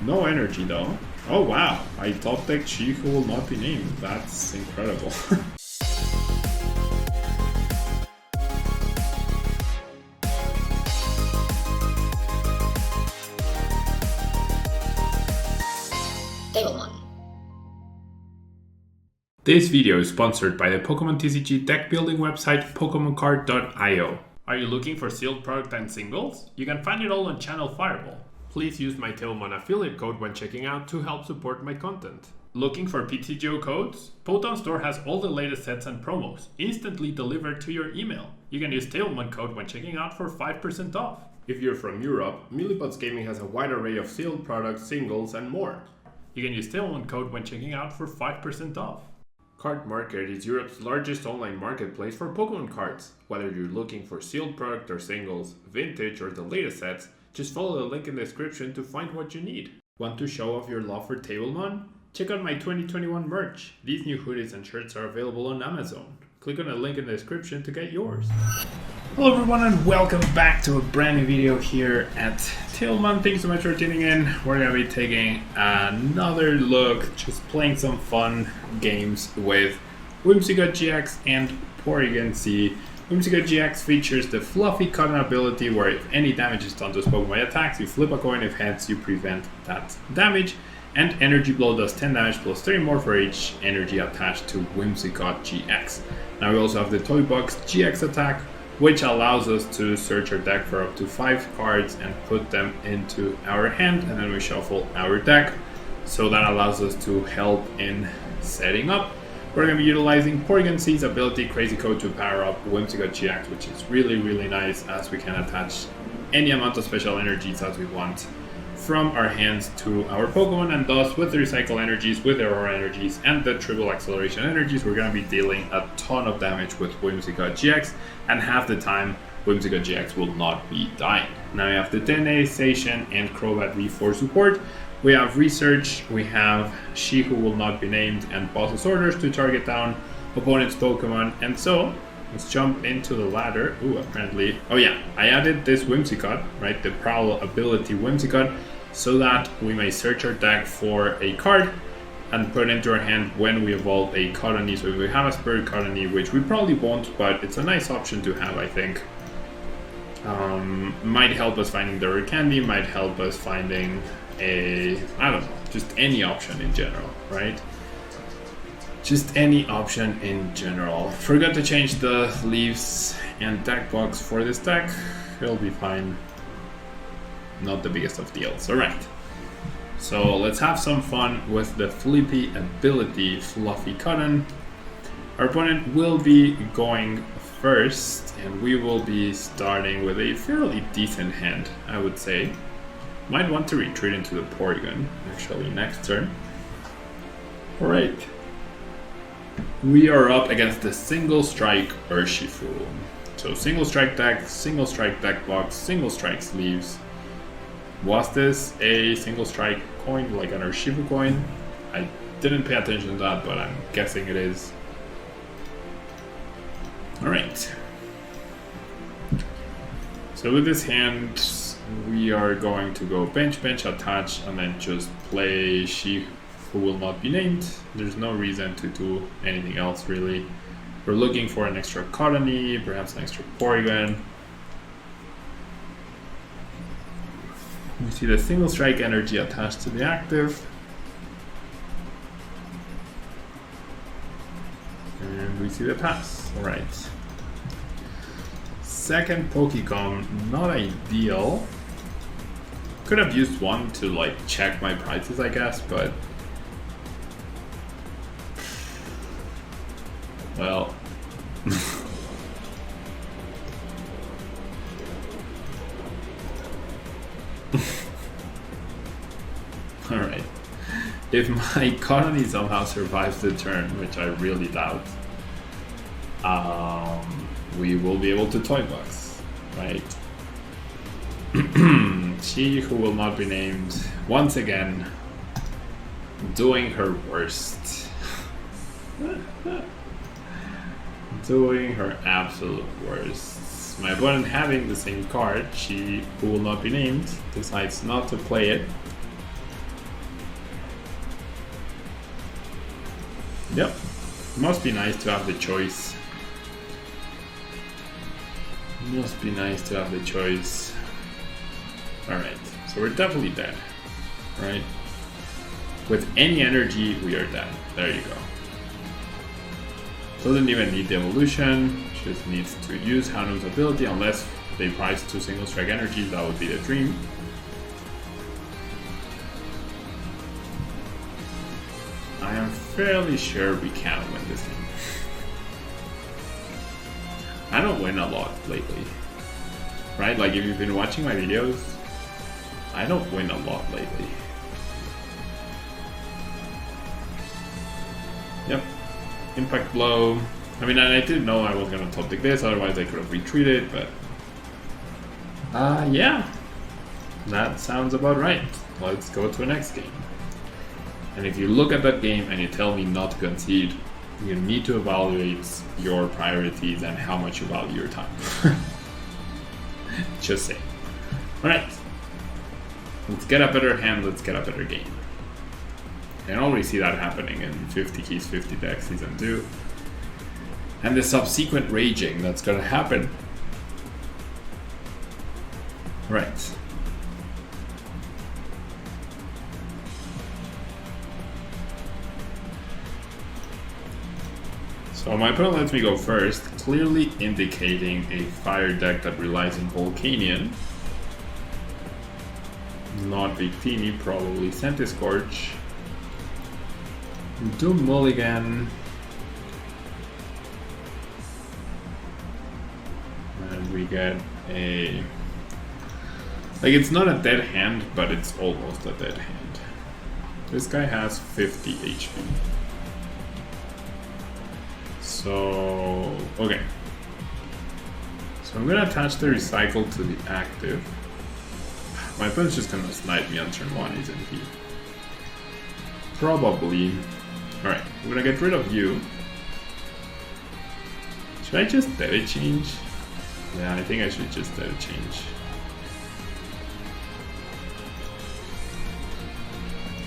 No energy though. Oh wow, I top decked She Who Will Not Be Named. That's incredible. Tablemon. This video is sponsored by the Pokemon TCG deck building website PokemonCard.io. Are you looking for sealed product and singles? You can find it all on Channel Fireball. Please use my Tablemon affiliate code when checking out to help support my content. Looking for PTGO codes? Poton Store has all the latest sets and promos, instantly delivered to your email. You can use Tablemon code when checking out for 5% off. If you're from Europe, Millipots Gaming has a wide array of sealed products, singles, and more. You can use Tablemon code when checking out for 5% off. Card Market is Europe's largest online marketplace for Pokemon cards. Whether you're looking for sealed product or singles, vintage or the latest sets, just follow the link in the description to find what you need. Want to show off your love for Tablemon? Check out my 2021 merch. These new hoodies and shirts are available on Amazon. Click on the link in the description to get yours. Hello everyone and welcome back to a brand new video here at Tablemon. Thanks so much for tuning in. We're going to be taking another look, just playing some fun games with Whimsicott GX and Porygon Z. Whimsicott GX features the Fluffy Cotton ability where if any damage is done to Pokemon attacks, you flip a coin. If heads, you prevent that damage. And Energy Blow does 10 damage plus 30 more for each energy attached to Whimsicott GX. Now we also have the Toy Box GX attack, which allows us to search our deck for up to 5 cards and put them into our hand, and then we shuffle our deck. So that allows us to help in setting up. We're going to be utilizing Porygon Z's ability Crazy Code to power up Whimsicott GX, which is really nice as we can attach any amount of special energies as we want from our hands to our Pokemon, and thus with the Recycle energies, with the Aurora energies, and the Triple Acceleration energies, we're going to be dealing a ton of damage with Whimsicott GX, and half the time Whimsicott GX will not be dying. Now we have the Denization and Crobat V4 support. We have Research, we have She Who Will Not Be Named, and Boss's Orders to target down opponent's Pokemon. And so let's jump into the ladder. Ooh, apparently, oh yeah, I added this Whimsicott, right, the Prowl ability Whimsicott, so that we may search our deck for a card and put it into our hand when we evolve a Cottonee. So if we have a Spirit Cottonee, which we probably won't, but it's a nice option to have, I think. Might help us finding the rare candy, might help us finding a, I don't know, just any option in general, right? Just any option in general. Forgot to change the leaves and deck box for this deck. It'll be fine. Not the biggest of deals. Alright. So let's have some fun with the Flippy ability Fluffy Cotton. Our opponent will be going first, and we will be starting with a fairly decent hand, I would say. Might want to retreat into the Porygon, actually, next turn. Alright. We are up against the Single Strike Urshifu. So single strike deck box, single strike sleeves. Was this a single strike coin, like an Urshifu coin? I didn't pay attention to that, but I'm guessing it is. Alright. So with this hand, we are going to go bench, attach, and then just play She Who Will Not Be Named. There's no reason to do anything else, really. We're looking for an extra Cottonee, perhaps an extra Porygon. We see the single strike energy attached to the active. And we see the pass. Alright. Second Pokemon, not ideal. Could have used one to like check my prices, I guess, but well. Alright. If my Cottonee somehow survives the turn, which I really doubt, we will be able to Toy Box, right? She Who Will Not Be Named, once again, doing her worst. Doing her absolute worst. My opponent, having the same card, She Who Will Not Be Named, decides not to play it. Yep. Must be nice to have the choice. Must be nice to have the choice. Alright, so we're definitely dead. Right? With any energy, we are dead. There you go. Doesn't even need the evolution, just needs to use Hanum's ability unless they prize 2 single strike energies, that would be the dream. I am fairly sure we can win this game. I don't win a lot lately. Right? Like if you've been watching my videos, I don't win a lot lately. Yep. Impact blow. I mean, I didn't know I was gonna top deck this, otherwise I could have retreated, but... yeah. That sounds about right. Let's go to the next game. And if you look at that game and you tell me not to concede, you need to evaluate your priorities and how much you value your time. Just say. Alright. Let's get a better hand, let's get a better game. I can already see that happening in 50 Keys, 50 Decks Season 2. And the subsequent raging that's gonna happen. Right. So my opponent lets me go first, clearly indicating a fire deck that relies on Volcanion. Not Victini, probably Centiskorch. Doom Mulligan. And we get a... Like, it's not a dead hand, but it's almost a dead hand. This guy has 50 HP. So... okay. So I'm gonna attach the recycle to the active. My opponent's just gonna snipe me on turn 1, isn't he? Probably. Alright, I'm gonna get rid of you. Should I just Data Change? Yeah, I think I should just Data Change.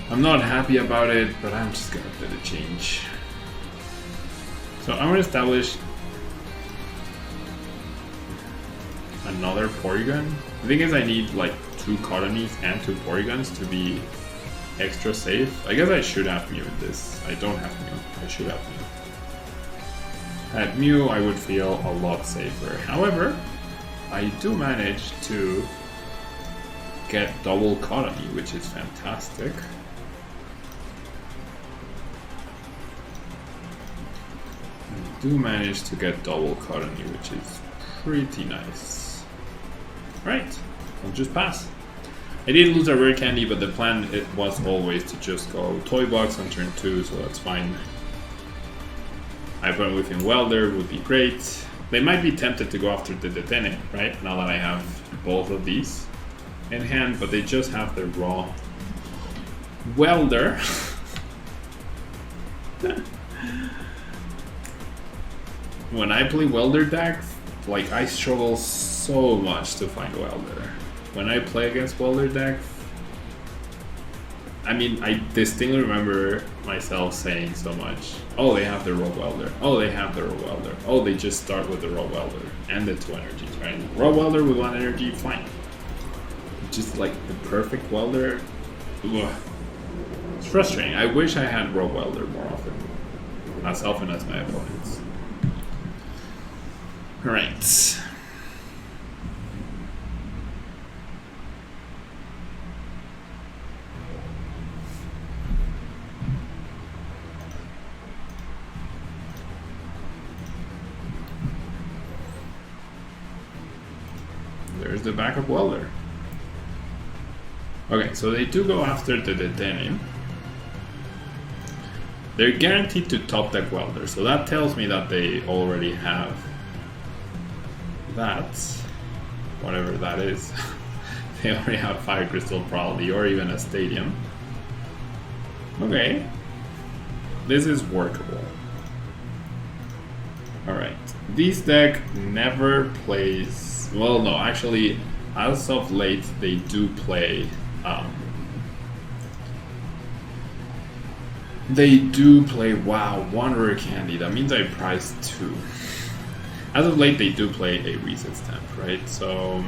I'm not happy about it, but I'm just gonna Data Change. So I'm gonna establish another Porygon. The thing is I need like 2 Colonies and 2 Porygons to be extra safe. I guess I should have Mew in this. I don't have Mew. I should have Mew. At Mew I would feel a lot safer. However, I do manage to get double Colony, which is fantastic. I do manage to get double Colony, which is pretty nice. Right, I'll just pass. I did lose a rare candy, but the plan it was always to just go Toy Box on turn 2, so that's fine. I put within Welder would be great. They might be tempted to go after the Detene, right? Now that I have both of these in hand, but they just have the raw Welder. When I play Welder decks, like I struggle so much to find Welder. When I play against Welder decks, I mean, I distinctly remember myself saying so much, oh, they have the raw Welder, oh, they have the raw Welder, oh, they just start with the raw Welder and the 2 energies, right? Raw Welder with 1 energy, fine. Just like the perfect Welder, ugh. It's frustrating. I wish I had raw Welder more often as my opponents. Alright. There's the backup Welder. Okay, so they do go after the Detene. They're guaranteed to top deck Welder, so that tells me that they already have that, whatever that is. They already have Fire Crystal probably, or even a Stadium. Okay, this is workable. Alright, this deck never plays, well no, actually as of late They do play, wow, 1 rare candy. That means I priced 2. As of late, they do play a reset stamp, right? So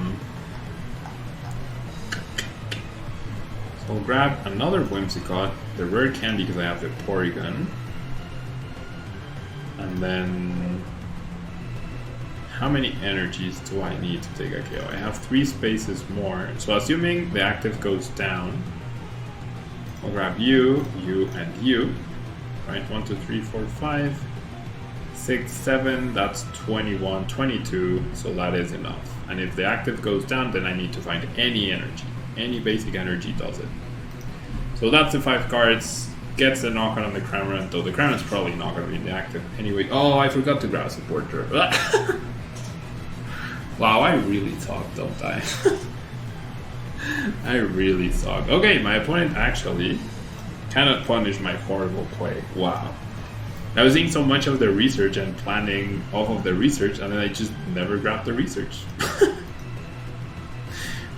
I'll grab another Whimsicott, the rare candy because I have the Porygon. And then how many energies do I need to take a KO? I have 3 spaces more. So assuming the active goes down, I'll grab you, you, and you. Right, 1, 2, 3, 4, 5, 6, 7, that's 21, 22, so that is enough. And if the active goes down, then I need to find any energy. Any basic energy does it. So that's the 5 cards. Gets the knockout on the Cramorant, though the Cramorant's probably not going to be in the active anyway. Oh, I forgot to grab supporter. Wow, I really talk, don't I? I really suck. Okay, my opponent actually cannot punish my horrible play. Wow. I was seeing so much of the research and planning off of the research, and then I just never grabbed the research.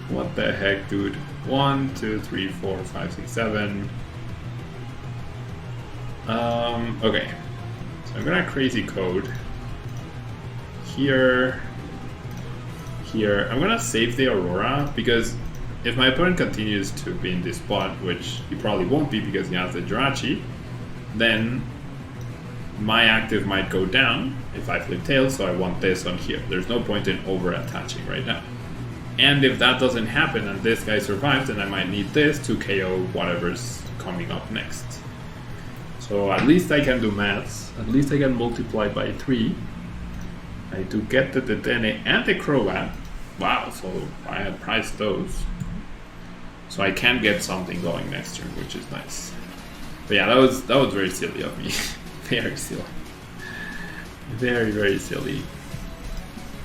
What the heck, dude? 1, 2, 3, 4, 5, 6, 7. Okay. So I'm gonna crazy code. Here. I'm gonna save the Aurora because if my opponent continues to be in this spot, which he probably won't be because he has the Jirachi, then my active might go down if I flip tails, so I want this on here. There's no point in over attaching right now. And if that doesn't happen and this guy survives, then I might need this to KO whatever's coming up next. So at least I can do maths. At least I can multiply by 3. I do get the Dedenne and the Crobat. Wow, so I had priced those. So I can get something going next turn, which is nice. But yeah, that was very silly of me. Very silly. Very, very silly.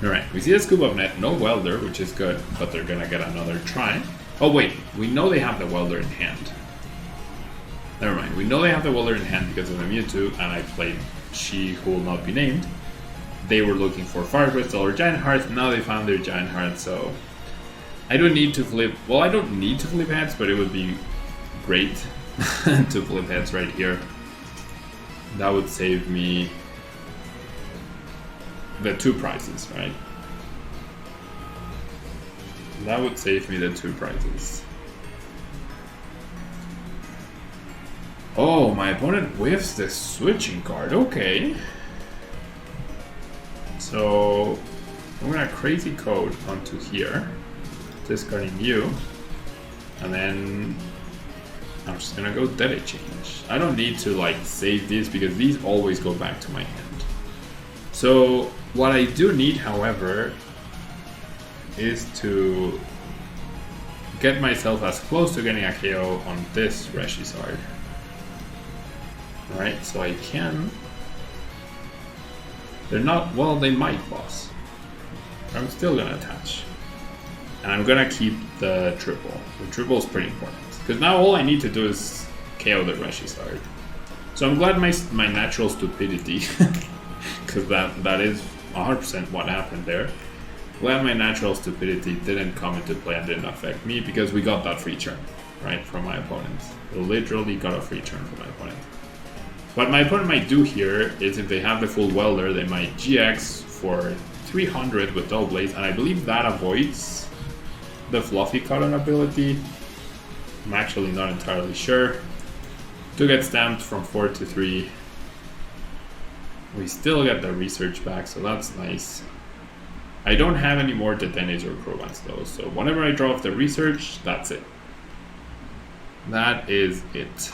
Alright, we see a Scoop of Net, no Welder, which is good, but they're gonna get another try. Oh wait, we know they have the Welder in hand. Never mind, we know they have the Welder in hand because of the Mewtwo, and I played She Who Will Not Be Named. They were looking for Fire Crystal or Giant Heart, now they found their Giant Heart, so I don't need to flip, well I don't need to flip heads, but it would be great to flip heads right here. That would save me the 2 prizes, right? That would save me the 2 prizes. Oh, my opponent whiffs the switching card, okay. So I'm gonna crazy code onto here, discarding you, and then I'm just gonna go Deadly Change. I don't need to like save these because these always go back to my hand. So what I do need, however, is to get myself as close to getting a KO on this Reshisard. Alright, so I can... They're not... Well, they might boss. I'm still gonna attach. And I'm gonna keep the triple. The triple is pretty important. Because now all I need to do is KO the Reshisard. So I'm glad my natural stupidity, because that is 100% what happened there. Glad my natural stupidity didn't come into play and didn't affect me, because we got that free turn, right, from my opponent. We literally got a free turn from my opponent. What my opponent might do here is if they have the full Welder, they might GX for 300 with Double Blaze, and I believe that avoids the Fluffy Cotton ability. I'm actually not entirely sure. To get stamped from 4 to 3. We still get the research back, so that's nice. I don't have any more Detennes or Crobats though, so whenever I draw off the research, that's it. That is it.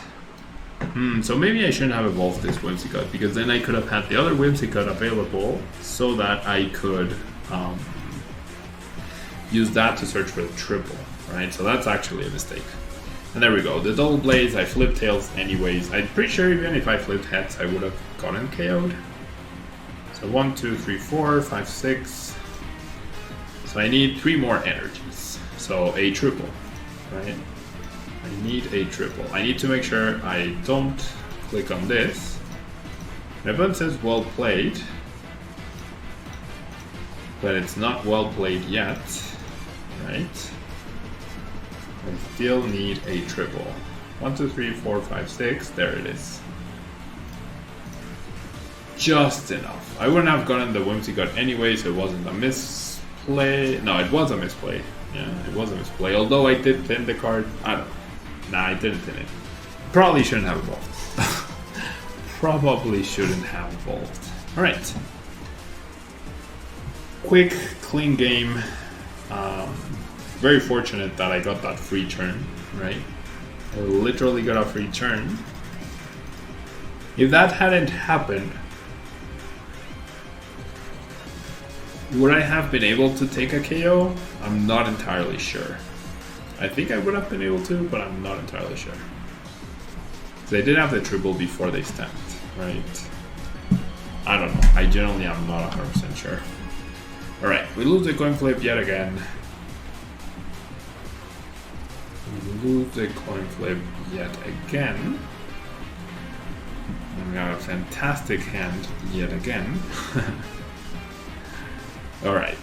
So maybe I shouldn't have evolved this Whimsicott, because then I could have had the other Whimsicott available so that I could use that to search for the triple, right? So that's actually a mistake. And there we go, the Double Blaze, I flipped tails anyways. I'm pretty sure even if I flipped heads, I would have gotten KO'd. So 1, 2, 3, 4, 5, 6. So I need 3 more energies. So a triple, right? I need a triple. I need to make sure I don't click on this. My opponent says well played, but it's not well played yet, right? I still need a triple. 1, 2, 3, 4, 5, 6. There it is. just enough. I wouldn't have gotten the Whimsicott anyway, so it wasn't a misplay. No, it was a misplay. Yeah, it was a misplay. Although I did thin the card. I don't know. Nah, I didn't thin it. Probably shouldn't have evolved. Probably shouldn't have evolved. Alright. Quick, clean game. Very fortunate that I got that free turn, right? I literally got a free turn. If that hadn't happened, would I have been able to take a KO? I'm not entirely sure. I think I would have been able to, but I'm not entirely sure. They did have the triple before they stamped, right? I don't know. I generally am not 100% sure. Alright, we lose the coin flip yet again. We lose the coin flip yet again. And we got a fantastic hand yet again. Alright.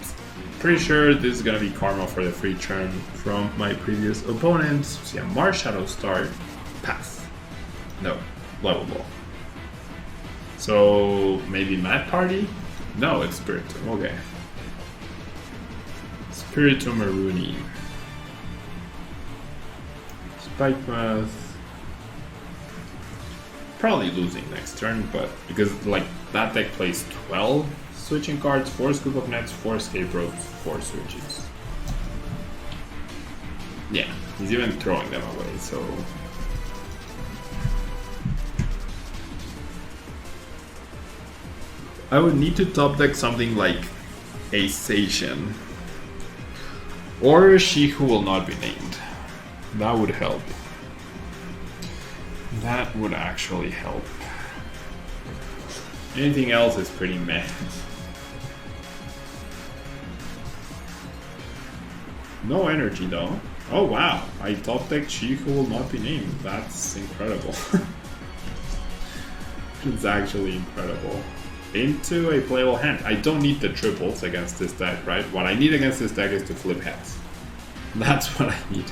Pretty sure this is gonna be karma for the free turn from my previous opponent. See a Marshadow start. Pass. No. Level ball. So maybe Mad Party? No, it's Spiritomb. Okay. Spiritomb Maroonie. Spikemuth. Probably losing next turn, but because like that deck plays 12 switching cards, 4 Scoop of Nets, 4 Escape Ropes, 4 switches. Yeah, he's even throwing them away, so. I would need to top deck something like a Sation. Or She Who Will Not Be Named. That would help. That would actually help. Anything else is pretty meh. No energy though. Oh wow, I top decked She Who Will Not Be Named. That's incredible. It's actually incredible. Into a playable hand. I don't need the triples against this deck, right? What I need against this deck is to flip heads. That's what I need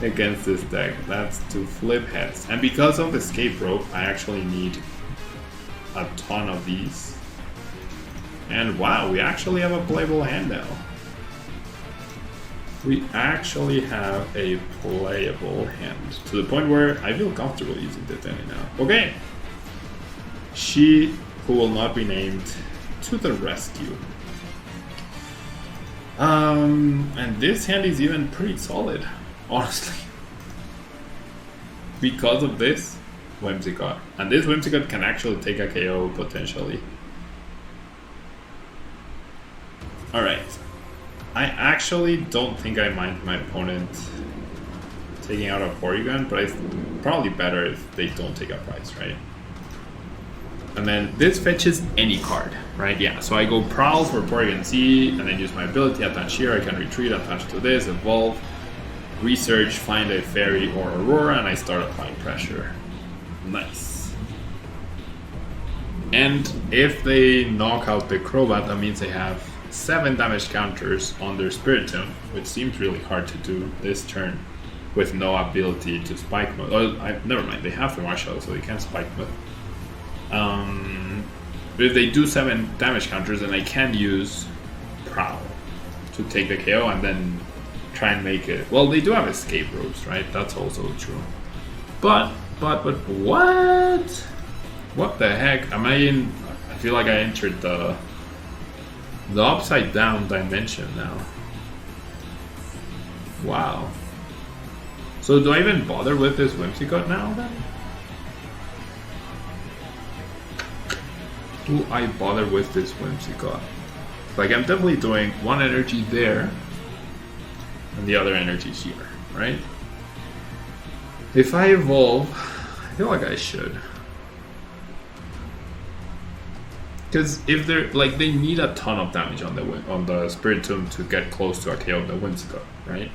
against this deck. That's to flip heads. And because of Escape Rope, I actually need a ton of these. And wow, we actually have a playable hand now. We actually have a playable hand. To the point where I feel comfortable using the Denny now. Okay. She Who Will Not Be Named to the rescue. And this hand is even pretty solid, honestly. Because of this Whimsicott. And this Whimsicott can actually take a KO potentially. Alright. I actually don't think I mind my opponent taking out a Porygon, but it's probably better if they don't take a prize, right? And then this fetches any card, right? Yeah, so I go Prowl for Porygon Z, and then use my ability, attach here, I can retreat, attach to this, evolve, research, find a Fairy or Aurora, and I start applying pressure. Nice. And if they knock out the Crobat, that means they have 7 damage counters on their Spiritomb, which seems really hard to do this turn with no ability to Spike Mode. Oh, never mind, they have the Marshall, so they can't Spike Mode. But if they do 7 damage counters, then I can use Prowl to take the KO and then try and make it. Well, they do have Escape Ropes, right? That's also true. But what? What the heck? Am I in? I feel like I entered the upside down dimension now. Wow. So do I even bother with this Whimsicott now then? Do I bother with this Whimsicott? Like, I'm definitely doing one energy there and the other energy here, right? If I evolve, I feel like I should. Because if they're like, they need a ton of damage on the Spiritomb to get close to a KO of the Whimsicott, right?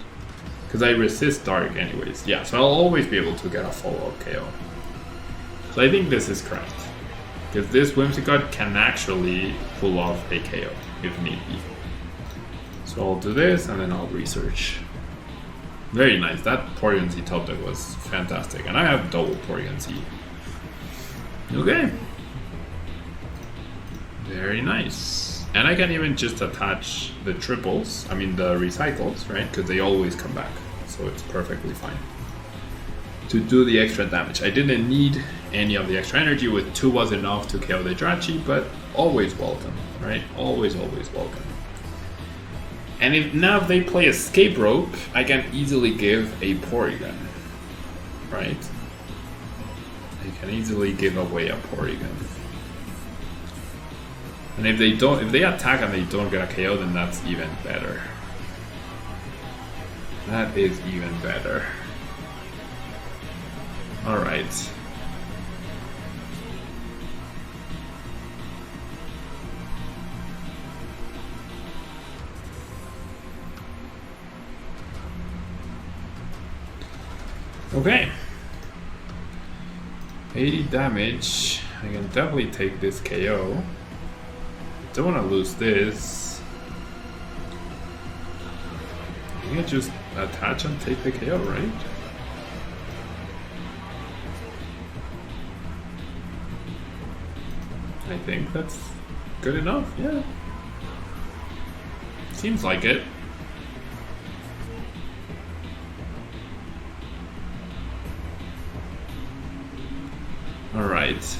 Because I resist Dark anyways. Yeah, so I'll always be able to get a follow-up KO. So I think this is correct. Because this Whimsicott can actually pull off a KO if need be. So I'll do this and then I'll research. Very nice. That Porygon Z top deck was fantastic. And I have double Porygon Z. Okay. Very nice. And I can even just attach the triples, I mean the recycles, right? Because they always come back. So it's perfectly fine to do the extra damage. I didn't need any of the extra energy. With 2 was enough to KO the Jirachi, but always welcome, right? Always welcome. And if now they play Escape Rope, I can easily give a Porygon, right? I can easily give away a Porygon. And if they attack and they don't get a KO, then that's even better. That is even better. All right. Okay. 80 damage. I can definitely take this KO. Don't want to lose this. I can just attach and take the KO, right? I think that's good enough, yeah. Seems like it. Alright.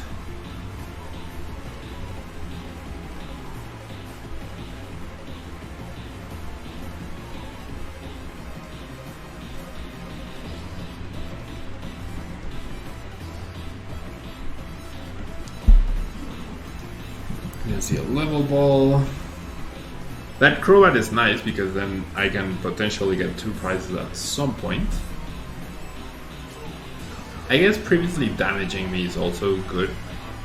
You see a level ball. That Crobat is nice because then I can potentially get 2 prizes at some point. I guess previously damaging me is also good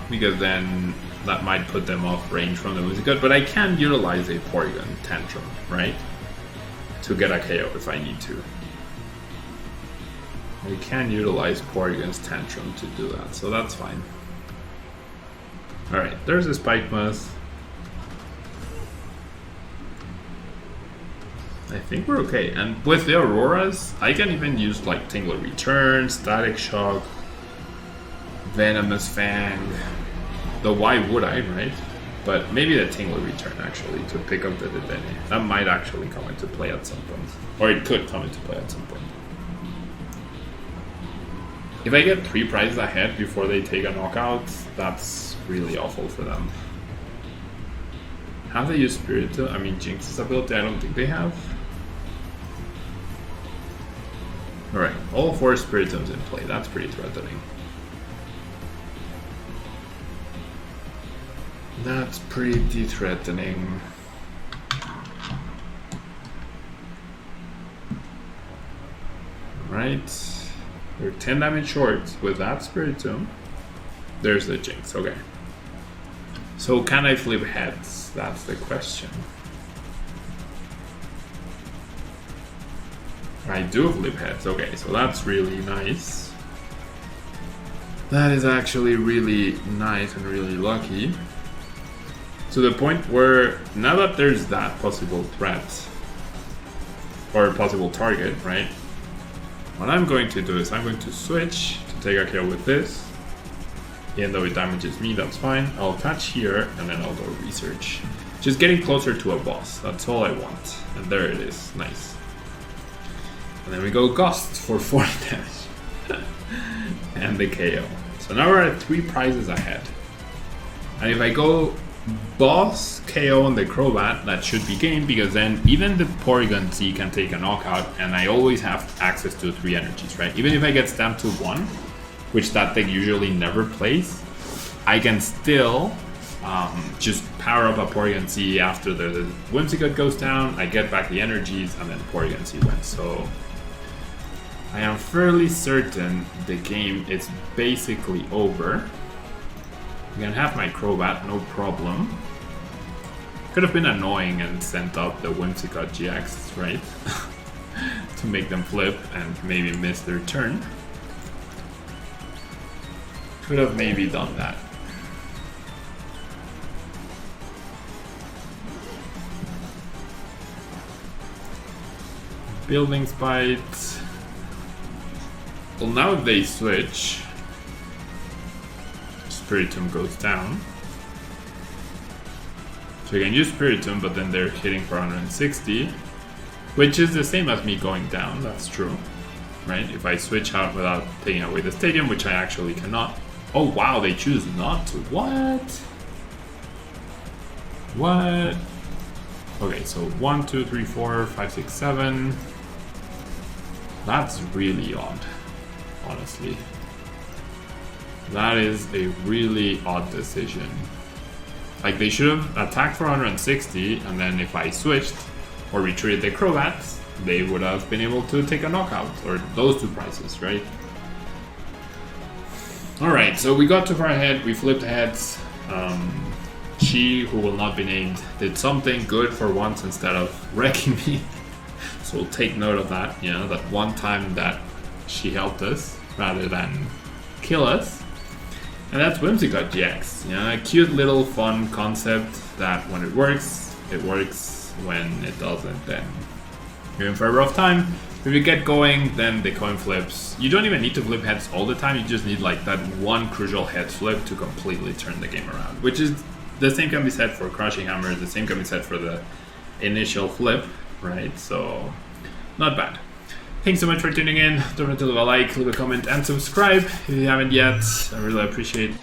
because then that might put them off range from the Whimsicott, but I can utilize a Porygon Tantrum, right? To get a KO if I need to. I can utilize Porygon's Tantrum to do that, so that's fine. Alright, there's a Spike Mass. I think we're okay. And with the Auroras, I can even use like Tingle Return, Static Shock, Venomous Fang. Though why would I, right? But maybe the Tingle Return actually to pick up the Dedenne. That might actually come into play at some point. Or it could come into play at some point. If I get 3 prizes ahead before they take a knockout, that's really awful for them. Have they used Spiritomb? I mean, Jinx's ability, I don't think they have. Alright, all 4 Spiritombs in play. That's pretty threatening. That's pretty threatening. Right. They're 10 damage short with that Spiritomb. There's the Jinx, okay. So can I flip heads? That's the question. I do flip heads, okay, so that's really nice. That is actually really nice and really lucky. To the point where, now that there's that possible threat, or possible target, right? What I'm going to do is I'm going to switch to take a kill with this. Even though it damages me, that's fine. I'll attach here, and then I'll go research. Just getting closer to a boss, that's all I want. And there it is, nice. And then we go Gust for 4 damage. And the KO. So now we're at 3 prizes ahead. And if I go boss, KO, and the Crobat, that should be game, because then even the Porygon Z can take a knockout, and I always have access to 3 energies, right? Even if I get stamped to 1, which that thing usually never plays, I can still just power up a Porygon Z after the Whimsicott goes down, I get back the energies, and then Porygon Z wins. So I am fairly certain the game is basically over. I can have my Crobat, no problem. Could have been annoying and sent up the Whimsicott GX, right? To make them flip and maybe miss their turn. Could have maybe done that. Building Spite. Well, now if they switch, Spiritomb goes down. So you can use Spiritomb, but then they're hitting for 160, which is the same as me going down, that's true. Right? If I switch out without taking away the stadium, which I actually cannot. Oh wow, they choose not to. What? What? Okay, so 1, 2, 3, 4, 5, 6, 7. That's really odd, honestly. That is a really odd decision. Like, they should have attacked for 160, and then if I switched or retreated the Crobats, they would have been able to take a knockout, or those two prizes, right? Alright, so we got too far ahead, we flipped heads. She, who will not be named, did something good for once instead of wrecking me. So we'll take note of that, you know, that one time that she helped us rather than kill us. And that's Whimsicott GX, you know, a cute little fun concept that when it works, when it doesn't, then you're in for a rough time. If you get going, then the coin flips. You don't even need to flip heads all the time, you just need like that one crucial head flip to completely turn the game around. Which is, the same can be said for Crushing Hammer, the same can be said for the initial flip, right? So, not bad. Thanks so much for tuning in. Don't forget to leave a like, leave a comment, and subscribe if you haven't yet. I really appreciate it.